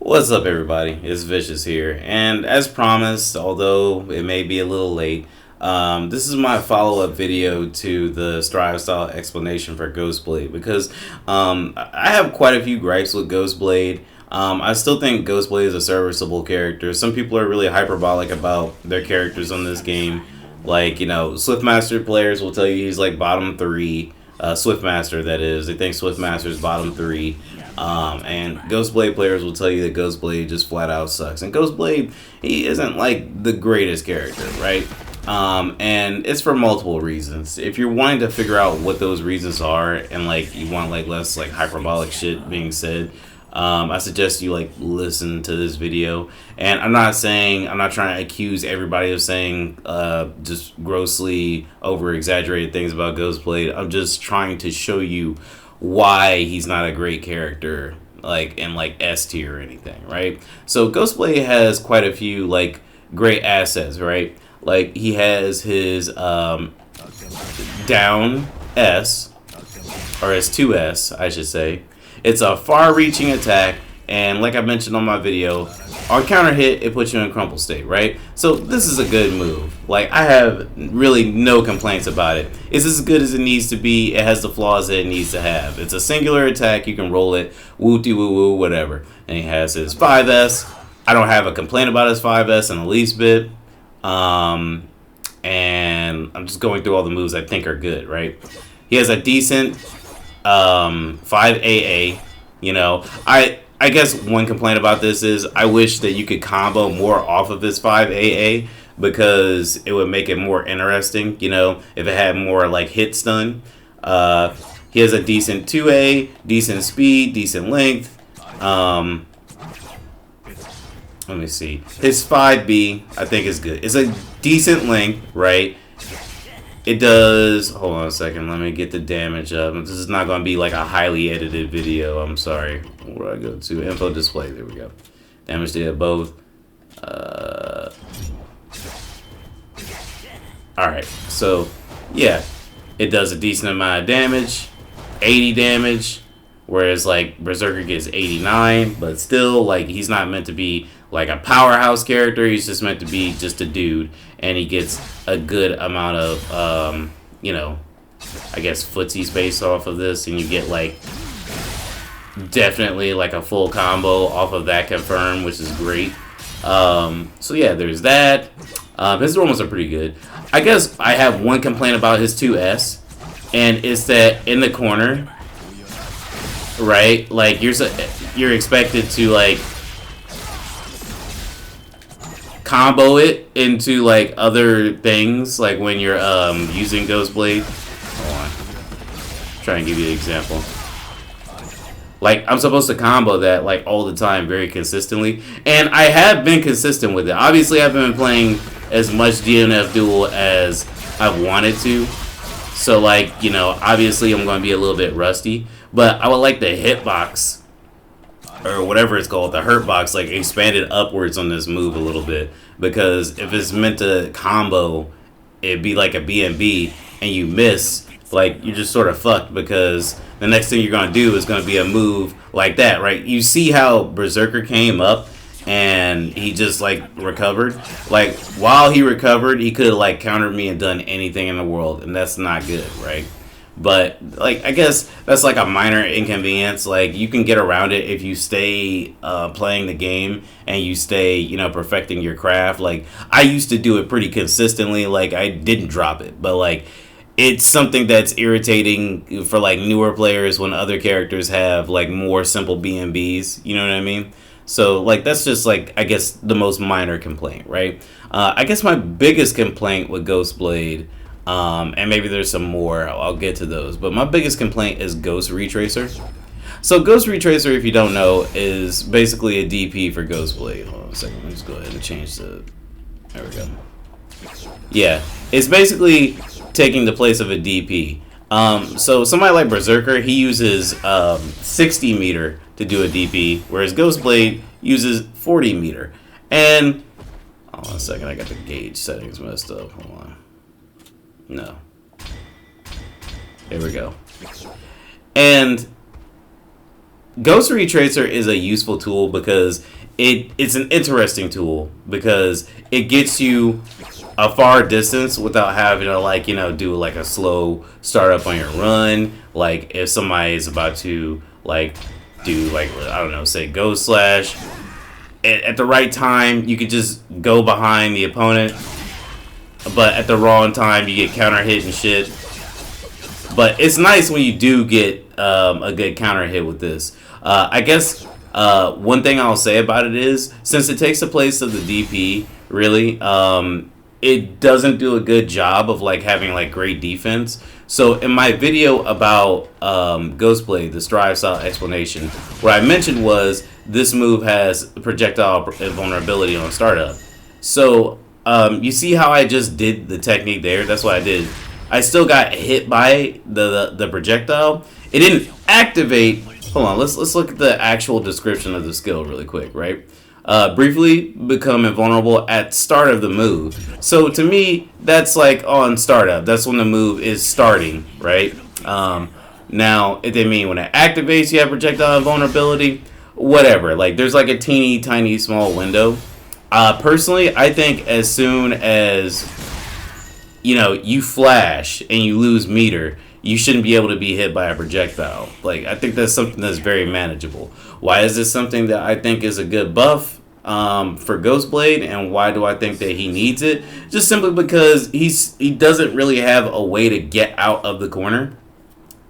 What's up, everybody? It's Vicious here, and as promised, although it may be a little late, this is my follow-up video to the Strive style explanation for Ghostblade because I have quite a few gripes with Ghostblade. I still think Ghostblade is a serviceable character. Some people are really hyperbolic about their characters on this game. Like, Swiftmaster players will tell you he's like bottom 3. Swiftmaster, that is. They think Swiftmaster is bottom 3. And Ghostblade players will tell you that Ghostblade just flat out sucks. And Ghostblade, he isn't like the greatest character, right? And it's for multiple reasons. If you're wanting to figure out what those reasons are and like you want like less like hyperbolic shit being said, I suggest you like listen to this video. And I'm not trying to accuse everybody of saying just grossly over exaggerated things about Ghostblade. I'm just trying to show you why he's not a great character like in like S tier or anything, right? So Ghostblade has quite a few like great assets, right? Like he has his down S, or his 2S I should say. It's a far-reaching attack, and like I mentioned on my video, on counter hit, it puts you in crumple state, right? So this is a good move. Like, I have really no complaints about it. It's as good as it needs to be. It has the flaws that it needs to have. It's a singular attack. You can roll it, woo-dee-woo-woo, whatever. And he has his 5S. I don't have a complaint about his 5S in the least bit. And I'm just going through all the moves I think are good, right? He has a decent 5AA. I guess one complaint about this is I wish that you could combo more off of his 5AA because it would make it more interesting, if it had more like hit stun. He has a decent 2A, decent speed, decent length. Let me see. His 5B I think is good. It's a decent length, right? It does. Hold on a second. Let me get the damage up. This is not going to be like a highly edited video. I'm sorry. Where do I go to? Info display. There we go. Damage to both. Alright. So, yeah. It does a decent amount of damage. 80 damage. Whereas, like, Berserker gets 89. But still, like, he's not meant to be like a powerhouse character. He's just meant to be just a dude, and he gets a good amount of I guess footsie space off of this, and you get like definitely like a full combo off of that confirm, which is great. So yeah, there's that. His normals are pretty good. I guess I have one complaint about his 2S, and it's that in the corner, right, like you're expected to like combo it into like other things, like when you're using Ghostblade. Hold on. Try and give you an example. Like, I'm supposed to combo that like all the time very consistently, and I have been consistent with it. Obviously, I've been playing as much DNF Duel as I've wanted to, so like, obviously I'm going to be a little bit rusty, but I would like the hitbox or whatever it's called, the hurt box, like expanded upwards on this move a little bit, because if it's meant to combo, it'd be like a BNB and you miss, like you're just sort of fucked, because the next thing you're gonna do is gonna be a move like that, right? You see how Berserker came up and he just like recovered. Like while he recovered, he could have like countered me and done anything in the world, and that's not good, right? But like, I guess that's like a minor inconvenience. Like, you can get around it if you stay playing the game and you stay, perfecting your craft. Like, I used to do it pretty consistently. Like, I didn't drop it, but like, it's something that's irritating for like newer players when other characters have like more simple BNBs. You know what I mean? So like, that's just like, I guess the most minor complaint, right? I guess my biggest complaint with Ghostblade, and maybe there's some more, I'll get to those, but my biggest complaint is Ghost Retracer. So Ghost Retracer, if you don't know, is basically a DP for Ghostblade. Hold on a second, let me just go ahead and change the, there we go. Yeah, it's basically taking the place of a DP. So somebody like Berserker, he uses 60 meter to do a DP, whereas Ghostblade uses 40 meter. And, hold on a second, I got the gauge settings messed up, hold on. No. There we go. And Ghost Retracer is a useful tool because it's an interesting tool because it gets you a far distance without having to, like, you know, do like a slow startup on your run. Like if somebody is about to like do, like, I don't know, say Ghost Slash at the right time, you could just go behind the opponent, but at the wrong time you get counter hit and shit. But it's nice when you do get a good counter hit with this. I guess one thing I'll say about it is, since it takes the place of the DP, really, it doesn't do a good job of like having like great defense. So in my video about Ghostblade, the Strive style explanation, what I mentioned was this move has projectile invulnerability on startup. So you see how I just did the technique there? That's what I did. I still got hit by the projectile. It didn't activate. Hold on, let's look at the actual description of the skill really quick, right? Briefly become invulnerable at start of the move. So to me, that's like on startup. That's when the move is starting, right? Now, if they mean when it activates, you have projectile invulnerability, whatever. Like, there's like a teeny tiny small window. Personally, I think as soon as, you know, you flash and you lose meter, you shouldn't be able to be hit by a projectile. Like, I think that's something that's very manageable. Why is this something that I think is a good buff for Ghostblade, and why do I think that he needs it? Just simply because he doesn't really have a way to get out of the corner,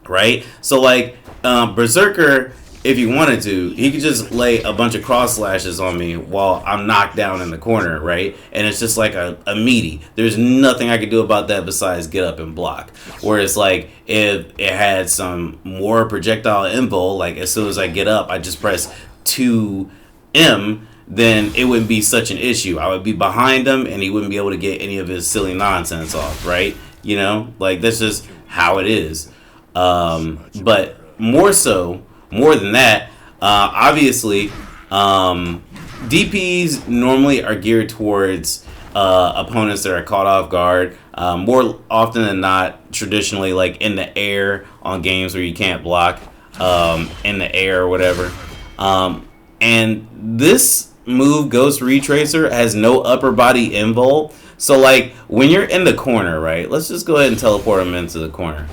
right? So like Berserker, if he wanted to, he could just lay a bunch of cross slashes on me while I'm knocked down in the corner, right? And it's just like a meaty. There's nothing I could do about that besides get up and block. Whereas like if it had some more projectile invul, like as soon as I get up, I just press 2M, then it wouldn't be such an issue. I would be behind him and he wouldn't be able to get any of his silly nonsense off, right? You know, like that's just how it is. But more than that, obviously, DPs normally are geared towards opponents that are caught off guard. More often than not, traditionally, like in the air on games where you can't block, in the air or whatever. And this move, Ghost Retracer, has no upper body invul. So, like, when you're in the corner, right? Let's just go ahead and teleport him into the corner.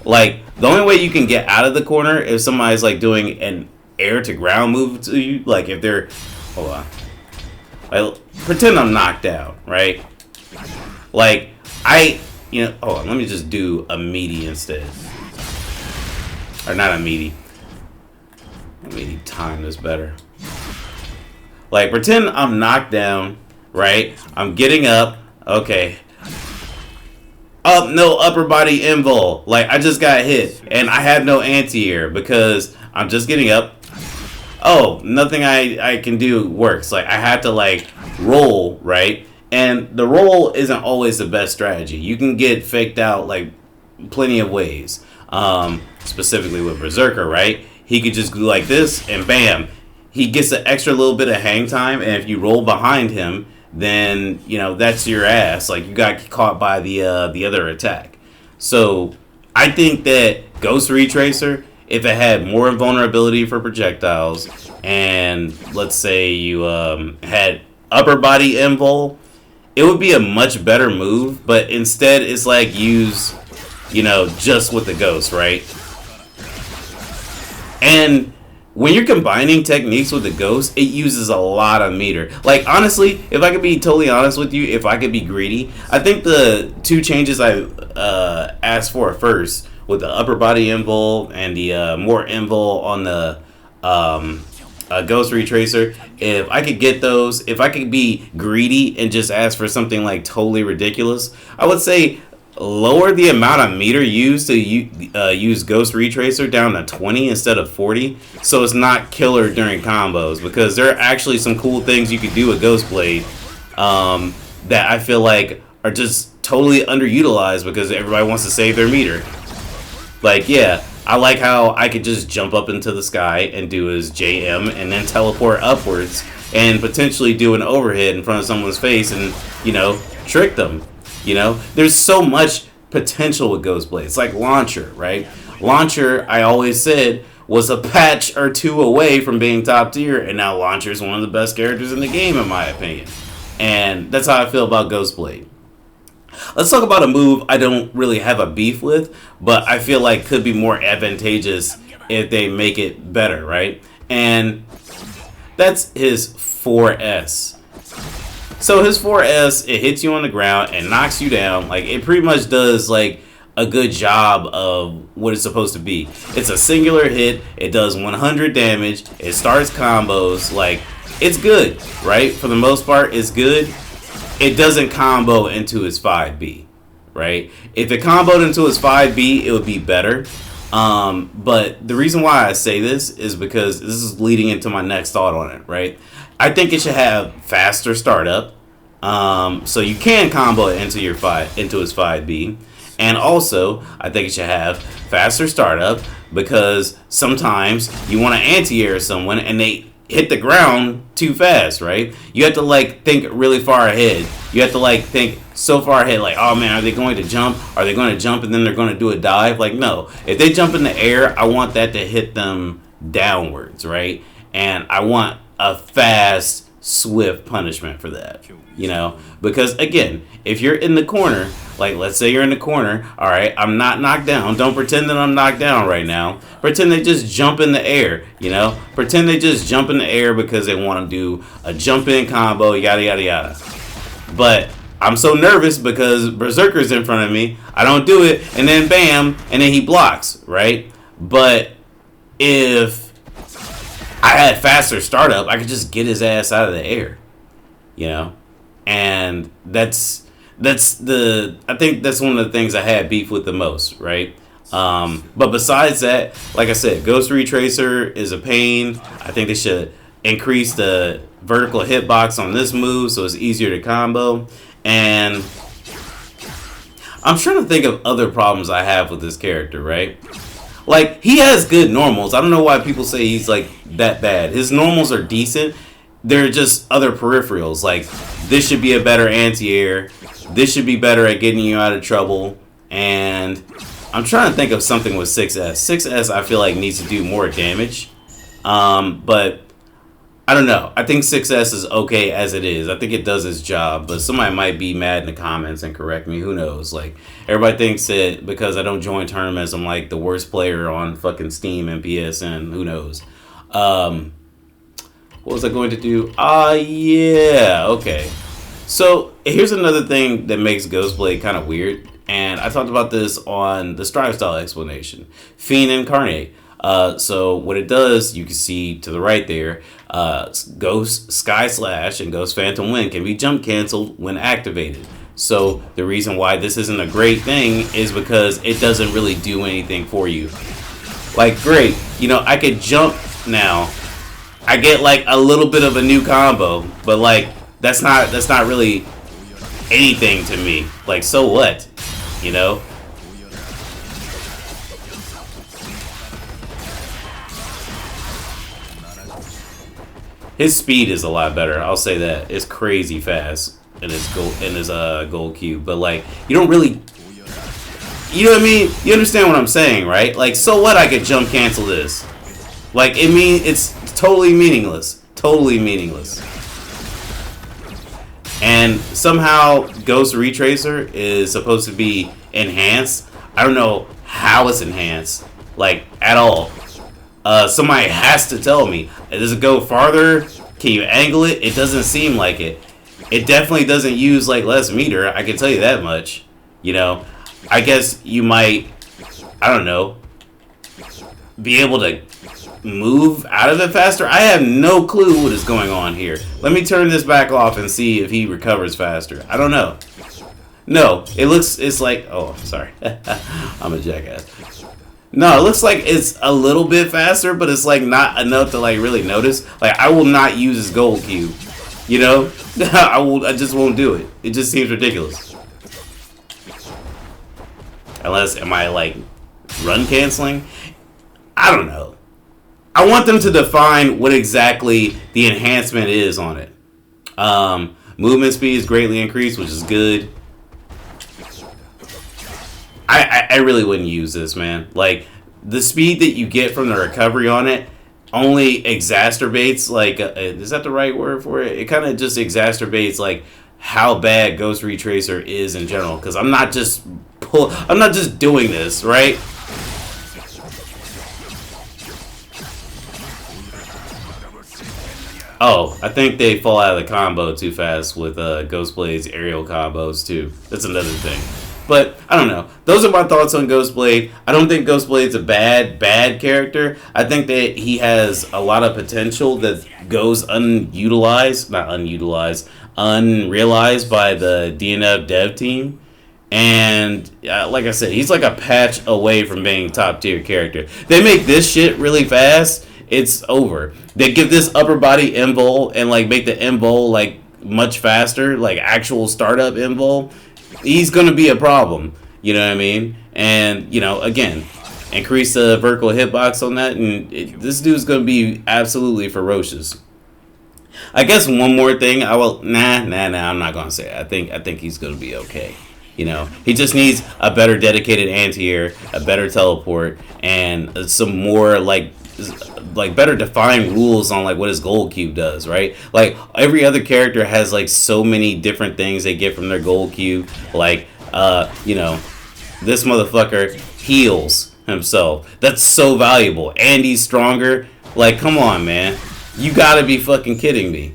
Like, the only way you can get out of the corner if somebody's like doing an air to ground move to you, like if they're, hold on, like, pretend I'm knocked out, right? Like hold on, let me just do a meaty instead, or not a meaty. A meaty time is better. Like, pretend I'm knocked down, right? I'm getting up, okay. No upper body invul. Like, I just got hit and I have no anti-air because I'm just getting up. Oh, nothing I can do works. Like, I have to like roll, right? And the roll isn't always the best strategy. You can get faked out like plenty of ways. Specifically with Berserker, right? He could just do like this and bam, he gets an extra little bit of hang time, and if you roll behind him, then, you know, that's your ass. Like, you got caught by the other attack. So I think that Ghost Retracer, if it had more invulnerability for projectiles, and let's say you had upper body invul, it would be a much better move. But instead, it's like use, you know, just with the ghost, right? And when you're combining techniques with the ghost, it uses a lot of meter. Like, honestly, if I could be totally honest with you, if I could be greedy, I think the two changes I asked for first, with the upper body invul and the more invul on the Ghost Retracer, if I could get those, if I could be greedy and just ask for something like totally ridiculous, I would say lower the amount of meter used to use Ghost Retracer down to 20 instead of 40, so it's not killer during combos, because there are actually some cool things you could do with Ghostblade that I feel like are just totally underutilized because everybody wants to save their meter. Like, yeah, I like how I could just jump up into the sky and do his JM and then teleport upwards and potentially do an overhead in front of someone's face and, you know, trick them. You know, there's so much potential with Ghostblade. It's like Launcher, right? Launcher, I always said, was a patch or two away from being top tier, and now Launcher is one of the best characters in the game, in my opinion. And that's how I feel about Ghostblade. Let's talk about a move I don't really have a beef with, but I feel like could be more advantageous if they make it better, right? And that's his 4S. So his 4S, it hits you on the ground and knocks you down. Like, it pretty much does, like, a good job of what it's supposed to be. It's a singular hit. It does 100 damage. It starts combos. Like, it's good, right? For the most part, it's good. It doesn't combo into his 5B, right? If it comboed into his 5B, it would be better. But the reason why I say this is because this is leading into my next thought on it, right? I think it should have faster startup, so you can combo it into his 5B. And also, I think it should have faster startup because sometimes you want to anti-air someone and they hit the ground too fast, right? You have to, like, think really far ahead. You have to, like, think so far ahead, like, oh man, are they going to jump? Are they going to jump and then they're going to do a dive? Like, no. If they jump in the air, I want that to hit them downwards, right? And I want a fast, swift punishment for that, you know? Because, again, if you're in the corner, like, let's say you're in the corner, all right, I'm not knocked down. Don't pretend that I'm knocked down right now. Pretend they just jump in the air, you know? Pretend they just jump in the air because they want to do a jump-in combo, yada, yada, yada. But I'm so nervous because Berserker's in front of me. I don't do it, and then bam, and then he blocks, right? But if I had faster startup, I could just get his ass out of the air, you know? And I think that's one of the things I had beef with the most, right? But besides that, like I said, Ghost Retracer is a pain. I think they should increase the vertical hitbox on this move so it's easier to combo. And I'm trying to think of other problems I have with this character, right? Like, he has good normals. I don't know why people say he's, like, that bad. His normals are decent. They're just other peripherals. Like, this should be a better anti-air. This should be better at getting you out of trouble. And I'm trying to think of something with 6S. 6S, I feel like, needs to do more damage. But I don't know. I think 6S is okay as it is. I think it does its job. But somebody might be mad in the comments and correct me. Who knows? Like, everybody thinks that because I don't join tournaments, I'm like the worst player on fucking Steam and PSN. Who knows? What was I going to do? Yeah. Okay. So, here's another thing that makes Ghostblade kind of weird. And I talked about this on the Strive Style explanation. Fiend Incarnate. So what it does, you can see to the right there, Ghost Sky Slash and Ghost Phantom Wind can be jump canceled when activated. So the reason why this isn't a great thing is because it doesn't really do anything for you. Like, great, you know, I could jump now. I get like a little bit of a new combo, but like that's not really anything to me. Like, so what? You know? His speed is a lot better. I'll say that. It's crazy fast in his gold cube. But like, you don't really, you know what I mean? You understand what I'm saying, right? Like, so what? I could jump cancel this. Like, it's totally meaningless. Totally meaningless. And somehow Ghost Retracer is supposed to be enhanced. I don't know how it's enhanced, like, at all. Somebody has to tell me. Does it go farther? Can you angle it? It doesn't seem like it. It definitely doesn't use like less meter. I can tell you that much. You know, I guess you might, I don't know, be able to move out of it faster. I have no clue what is going on here. Let me turn this back off and see if he recovers faster. I don't know. No, it's like, oh, sorry. I'm a jackass. No, it looks like it's a little bit faster, but it's like not enough to like really notice. Like, I will not use his gold cube. You know? I just won't do it. It just seems ridiculous. Unless, am I like run canceling? I don't know. I want them to define what exactly the enhancement is on it. Movement speed is greatly increased, which is good. I really wouldn't use this, man. Like, the speed that you get from the recovery on it only exacerbates, like, is that the right word for it? It kind of just exacerbates, like, how bad Ghost Retracer is in general. Because I'm not just doing this, right? Oh, I think they fall out of the combo too fast with Ghostblade's aerial combos too. That's another thing. But I don't know. Those are my thoughts on Ghostblade. I don't think Ghostblade's a bad character. I think that he has a lot of potential that goes unrealized by the DNF dev team. And like I said, he's like a patch away from being top tier character. They make this shit really fast, it's over. They give this upper body invul and like make the invul like much faster, like actual startup invul. He's gonna be a problem. You know what I mean? And you know, again, increase the vertical hitbox on that, and this dude's gonna be absolutely ferocious. I guess one more thing, I'm not gonna say it. I think he's gonna be okay. You know, he just needs a better dedicated anti-air, a better teleport, and some more like better defined rules on like what his gold cube does, right? Like every other character has like so many different things they get from their gold cube. Like you know, this motherfucker heals himself. That's so valuable. And he's stronger. Like, come on, man. You gotta be fucking kidding me.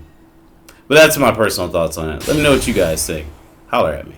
But that's my personal thoughts on it. Let me know what you guys think. Holler at me.